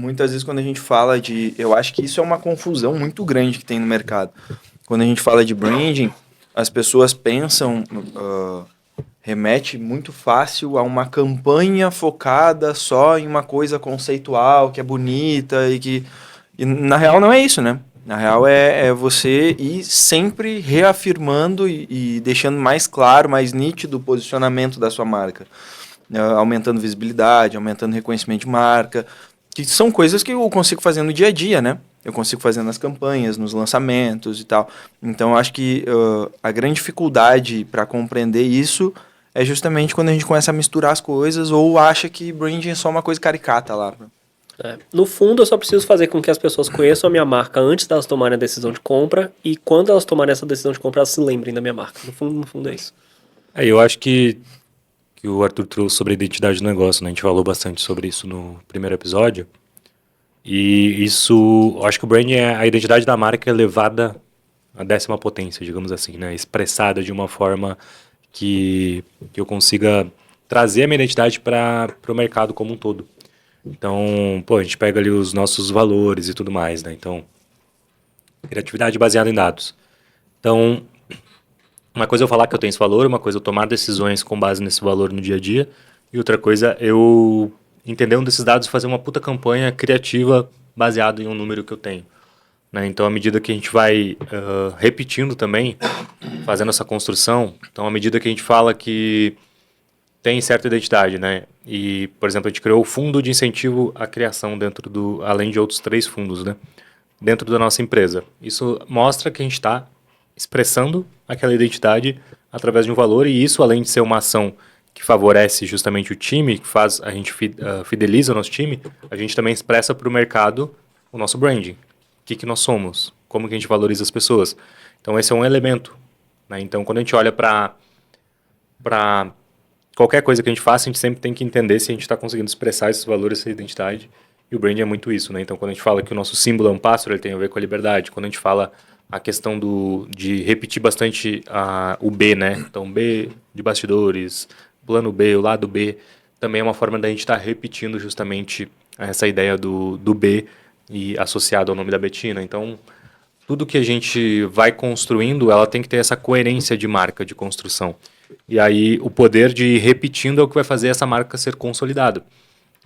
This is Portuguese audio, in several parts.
muitas vezes quando a gente fala de... Eu acho que isso é uma confusão muito grande que tem no mercado. Quando a gente fala de branding, as pessoas pensam, remete muito fácil a uma campanha focada só em uma coisa conceitual, que é bonita e que... E na real não é isso, né? Na real é você ir sempre reafirmando e deixando mais claro, mais nítido o posicionamento da sua marca. Aumentando visibilidade, aumentando reconhecimento de marca, que são coisas que eu consigo fazer no dia a dia, né? Eu consigo fazer nas campanhas, nos lançamentos e tal. Então, eu acho que a grande dificuldade para compreender isso é justamente quando a gente começa a misturar as coisas ou acha que branding é só uma coisa caricata lá. No fundo, eu só preciso fazer com que as pessoas conheçam a minha marca antes delas tomarem a decisão de compra e quando elas tomarem essa decisão de compra, elas se lembrem da minha marca. No fundo é isso. Eu acho que o Arthur trouxe sobre a identidade do negócio, né? A gente falou bastante sobre isso no primeiro episódio. E isso, eu acho que o branding é a identidade da marca elevada à 10ª potência, digamos assim, né? Expressada de uma forma que eu consiga trazer a minha identidade para o mercado como um todo. Então, a gente pega ali os nossos valores e tudo mais, né? Então, criatividade baseada em dados. Então, uma coisa é eu falar que eu tenho esse valor, uma coisa é eu tomar decisões com base nesse valor no dia a dia, e outra coisa é eu entender um desses dados e fazer uma puta campanha criativa baseado em um número que eu tenho. Né? Então, à medida que a gente vai repetindo também, fazendo essa construção, então, à medida que a gente fala que tem certa identidade, né? E, por exemplo, a gente criou o fundo de incentivo à criação além de outros 3 fundos, né? Dentro da nossa empresa. Isso mostra que a gente está expressando aquela identidade através de um valor e isso, além de ser uma ação que favorece justamente o time, que faz a gente fideliza o nosso time, a gente também expressa para o mercado o nosso branding. O que nós somos? Como que a gente valoriza as pessoas? Então, esse é um elemento. Né? Então, quando a gente olha para qualquer coisa que a gente faça, a gente sempre tem que entender se a gente está conseguindo expressar esses valores, essa identidade. E o branding é muito isso, né? Então, quando a gente fala que o nosso símbolo é um pássaro, ele tem a ver com a liberdade. Quando a gente fala a questão de repetir bastante o B, né? Então, B de bastidores, plano B, o lado B, também é uma forma da gente estar repetindo justamente essa ideia do B e associado ao nome da Betina. Então, tudo que a gente vai construindo, ela tem que ter essa coerência de marca, de construção. E aí o poder de ir repetindo é o que vai fazer essa marca ser consolidada.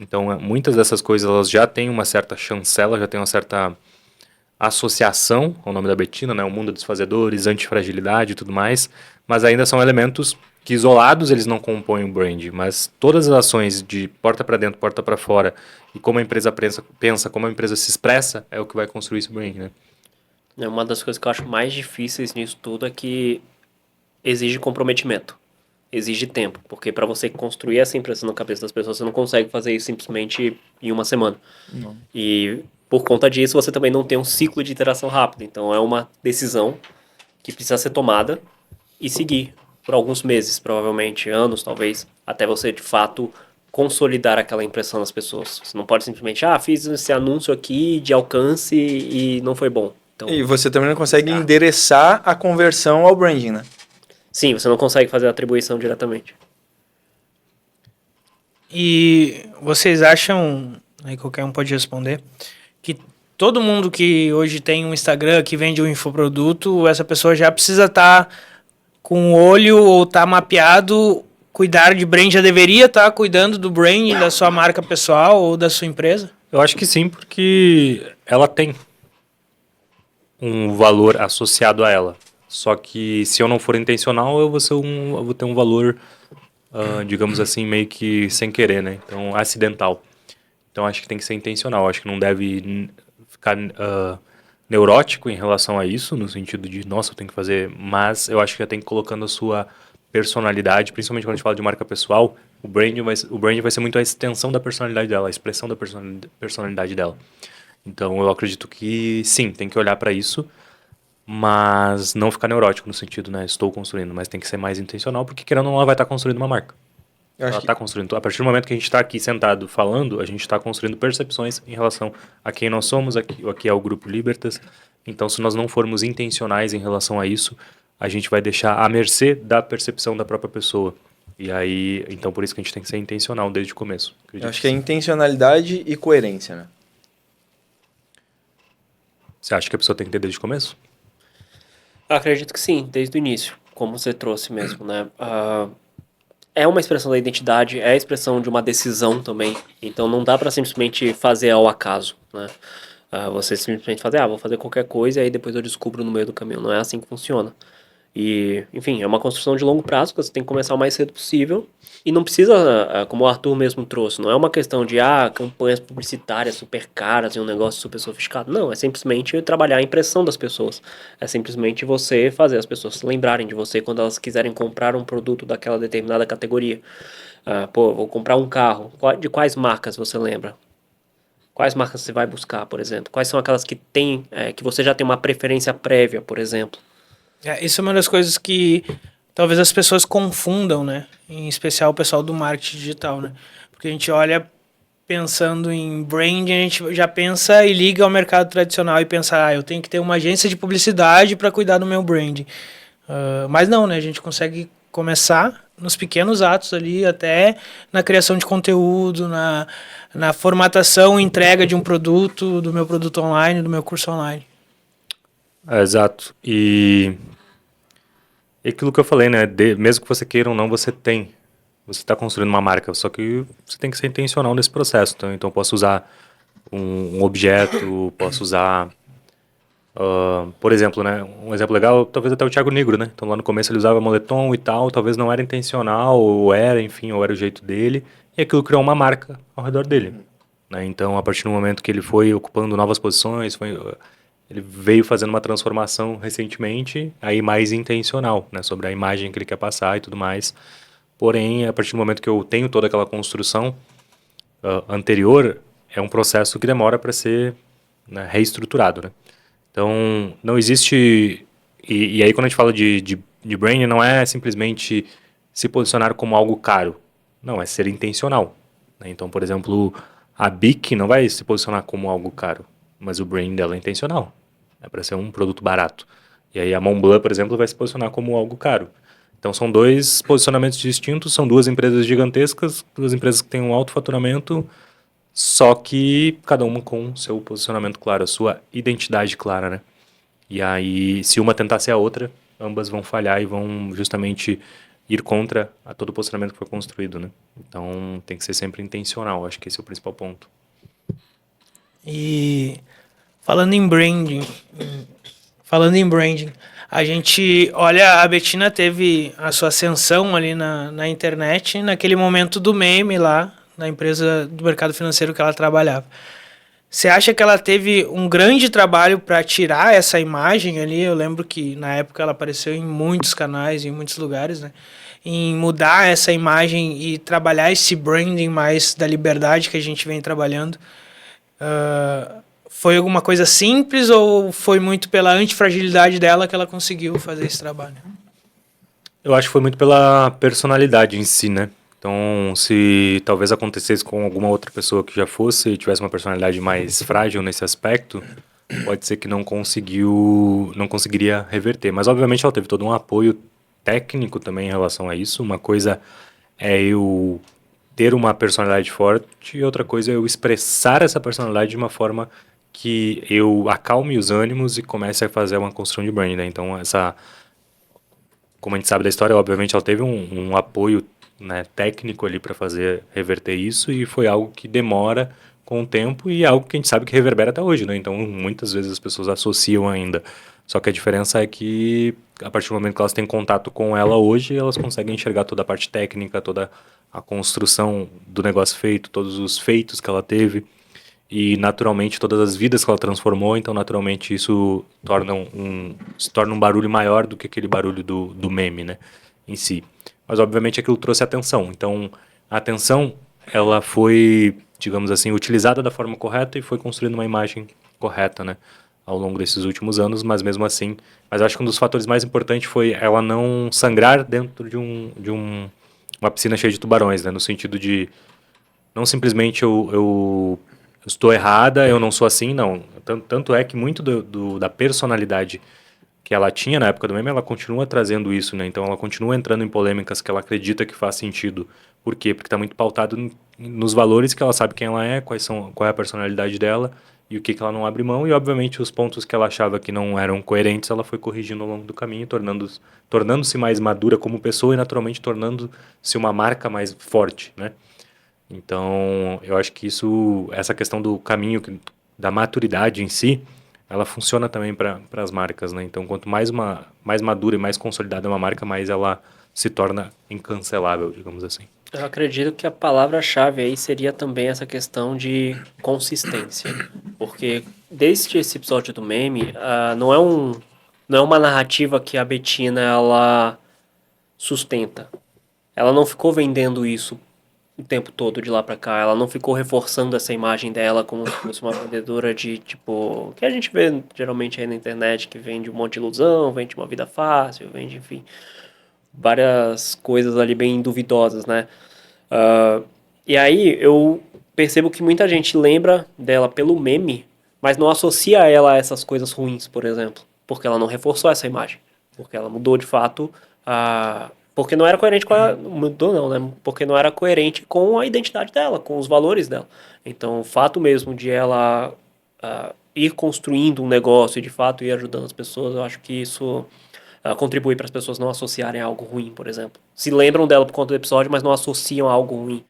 Então, muitas dessas coisas elas já têm uma certa chancela, já têm uma certa associação ao nome da Betina, né? O mundo dos fazedores, antifragilidade e tudo mais, mas ainda são elementos que isolados eles não compõem o brand, mas todas as ações de porta para dentro, porta para fora e como a empresa pensa, como a empresa se expressa, é o que vai construir esse brand, né? Uma das coisas que eu acho mais difíceis nisso tudo é que exige comprometimento, exige tempo, porque para você construir essa impressão na cabeça das pessoas, você não consegue fazer isso simplesmente em uma semana. Não. E por conta disso, você também não tem um ciclo de iteração rápido. Então, é uma decisão que precisa ser tomada e seguir por alguns meses, provavelmente anos, talvez, até você, de fato, consolidar aquela impressão nas pessoas. Você não pode simplesmente, fiz esse anúncio aqui de alcance e não foi bom. Então, E você também não consegue endereçar a conversão ao branding, né? sim, você não consegue fazer a atribuição diretamente. E vocês acham, aí qualquer um pode responder, que todo mundo que hoje tem um Instagram, que vende um infoproduto, essa pessoa já precisa estar com o olho ou estar mapeado, cuidar de brand, já deveria estar cuidando do branding da sua marca pessoal ou da sua empresa? Eu acho que sim, porque ela tem um valor associado a ela. Só que se eu não for intencional, eu vou ter um valor, digamos assim, meio que sem querer, né? Então, acidental. Então, acho que tem que ser intencional. Acho que não deve ficar neurótico em relação a isso, no sentido de, nossa, eu tenho que fazer. Mas eu acho que já tem que ir colocando a sua personalidade, principalmente quando a gente fala de marca pessoal, o branding vai ser muito a extensão da personalidade dela, a expressão da personalidade dela. Então, eu acredito que, sim, tem que olhar para isso, mas não ficar neurótico no sentido, né, estou construindo, mas tem que ser mais intencional, porque querendo ou não, ela vai estar construindo uma marca. Ela está construindo. A partir do momento que a gente está aqui sentado falando, a gente está construindo percepções em relação a quem nós somos, aqui é o Grupo Libertas. Então, se nós não formos intencionais em relação a isso, a gente vai deixar à mercê da percepção da própria pessoa. E aí, então por isso que a gente tem que ser intencional desde o começo. Eu acho que é intencionalidade e coerência, né? Você acha que a pessoa tem que ter desde o começo? Acredito que sim, desde o início, como você trouxe mesmo, né? É uma expressão da identidade, é a expressão de uma decisão também. Então não dá para simplesmente fazer ao acaso, né? Você simplesmente fazer, vou fazer qualquer coisa e aí depois eu descubro no meio do caminho. Não é assim que funciona. E, enfim, é uma construção de longo prazo que você tem que começar o mais cedo possível. E não precisa, como o Arthur mesmo trouxe, não é uma questão de campanhas publicitárias super caras e um negócio super sofisticado. Não, é simplesmente trabalhar a impressão das pessoas. É simplesmente você fazer as pessoas se lembrarem de você quando elas quiserem comprar um produto daquela determinada categoria. Vou comprar um carro. De quais marcas você lembra? Quais marcas você vai buscar, por exemplo? Quais são aquelas que tem, que você já tem uma preferência prévia, por exemplo? Isso é uma das coisas que talvez as pessoas confundam, né? Em especial o pessoal do marketing digital, né? Porque a gente olha pensando em branding, a gente já pensa e liga ao mercado tradicional e pensa, eu tenho que ter uma agência de publicidade para cuidar do meu branding. Mas não, né? A gente consegue começar nos pequenos atos ali, até na criação de conteúdo, na formatação e entrega de um produto, do meu produto online, do meu curso online. Exato. E aquilo que eu falei, né? Mesmo que você queira ou não, você tem. Você está construindo uma marca, só que você tem que ser intencional nesse processo. Então posso usar um objeto, posso usar, por exemplo, né? Um exemplo legal, talvez até o Thiago Negro, né? Então lá no começo ele usava moletom e tal, talvez não era intencional, ou era, enfim, ou era o jeito dele, e aquilo criou uma marca ao redor dele. Né? Então, a partir do momento que ele foi ocupando novas posições, ele veio fazendo uma transformação recentemente, aí mais intencional, né? Sobre a imagem que ele quer passar e tudo mais. Porém, a partir do momento que eu tenho toda aquela construção anterior, é um processo que demora para ser, né, reestruturado, né? Então, não existe... E aí, quando a gente fala de branding, não é simplesmente se posicionar como algo caro. Não, é ser intencional. Né? Então, por exemplo, a Bic não vai se posicionar como algo caro, mas o brand dela é intencional. É para ser um produto barato. E aí a Montblanc, por exemplo, vai se posicionar como algo caro. Então são dois posicionamentos distintos, são duas empresas gigantescas, duas empresas que têm um alto faturamento, só que cada uma com seu posicionamento claro, a sua identidade clara, né? E aí, se uma tentar ser a outra, ambas vão falhar e vão justamente ir contra a todo o posicionamento que foi construído, né? Então tem que ser sempre intencional, acho que esse é o principal ponto. E falando em branding, a gente olha, a Betina teve a sua ascensão ali na internet, naquele momento do meme lá, na empresa do mercado financeiro que ela trabalhava. Você acha que ela teve um grande trabalho para tirar essa imagem ali? Eu lembro que na época ela apareceu em muitos canais, em muitos lugares, né? Em mudar essa imagem e trabalhar esse branding mais da liberdade que a gente vem trabalhando. Foi alguma coisa simples ou foi muito pela antifragilidade dela que ela conseguiu fazer esse trabalho? Eu acho que foi muito pela personalidade em si, né? Então, se talvez acontecesse com alguma outra pessoa que já fosse e tivesse uma personalidade mais frágil nesse aspecto, pode ser que não conseguiria reverter. Mas, obviamente, ela teve todo um apoio técnico também em relação a isso. Uma coisa é eu ter uma personalidade forte e outra coisa é eu expressar essa personalidade de uma forma que eu acalme os ânimos e comece a fazer uma construção de brand, né? Então, como a gente sabe da história, obviamente ela teve um apoio, né, técnico ali para fazer reverter isso e foi algo que demora com o tempo e é algo que a gente sabe que reverbera até hoje, né? Então muitas vezes as pessoas associam ainda. Só que a diferença é que a partir do momento que elas têm contato com ela hoje, elas conseguem enxergar toda a parte técnica, toda a construção do negócio feito, todos os feitos que ela teve e naturalmente todas as vidas que ela transformou, então naturalmente isso se torna um barulho maior do que aquele barulho do meme, né, em si. Mas obviamente aquilo trouxe atenção, então a atenção ela foi, digamos assim, utilizada da forma correta e foi construindo uma imagem correta, né, ao longo desses últimos anos, mas mesmo assim, mas acho que um dos fatores mais importantes foi ela não sangrar dentro de uma piscina cheia de tubarões, né, no sentido de não simplesmente eu estou errada, eu não sou assim, não. Tanto é que muito da personalidade que ela tinha na época do meme, ela continua trazendo isso, né? Então ela continua entrando em polêmicas que ela acredita que faz sentido. Por quê? Porque está muito pautado nos valores que ela sabe quem ela é, qual é a personalidade dela e o que ela não abre mão, e obviamente os pontos que ela achava que não eram coerentes, ela foi corrigindo ao longo do caminho, tornando-se mais madura como pessoa e naturalmente tornando-se uma marca mais forte, né? Então, eu acho que essa questão do caminho, da maturidade em si, ela funciona também para as marcas, né? Então, quanto mais madura e mais consolidada é uma marca, mais ela se torna incancelável, digamos assim. Eu acredito que a palavra-chave aí seria também essa questão de consistência. Porque desde esse episódio do meme, não é uma narrativa que a Bettina ela sustenta. Ela não ficou vendendo isso o tempo todo de lá pra cá. Ela não ficou reforçando essa imagem dela como se fosse uma vendedora de, tipo... Que a gente vê geralmente aí na internet, que vende um monte de ilusão, vende uma vida fácil, vende, enfim... Várias coisas ali bem duvidosas, né? E aí eu percebo que muita gente lembra dela pelo meme, mas não associa ela a essas coisas ruins, por exemplo. Porque ela não reforçou essa imagem. Porque ela mudou de fato porque não era coerente com a... Mudou não, né? Porque não era coerente com a identidade dela, com os valores dela. Então, o fato mesmo de ela ir construindo um negócio e de fato ir ajudando as pessoas, eu acho que isso contribui para as pessoas não associarem a algo ruim, por exemplo. Se lembram dela por conta do episódio, mas não associam a algo ruim.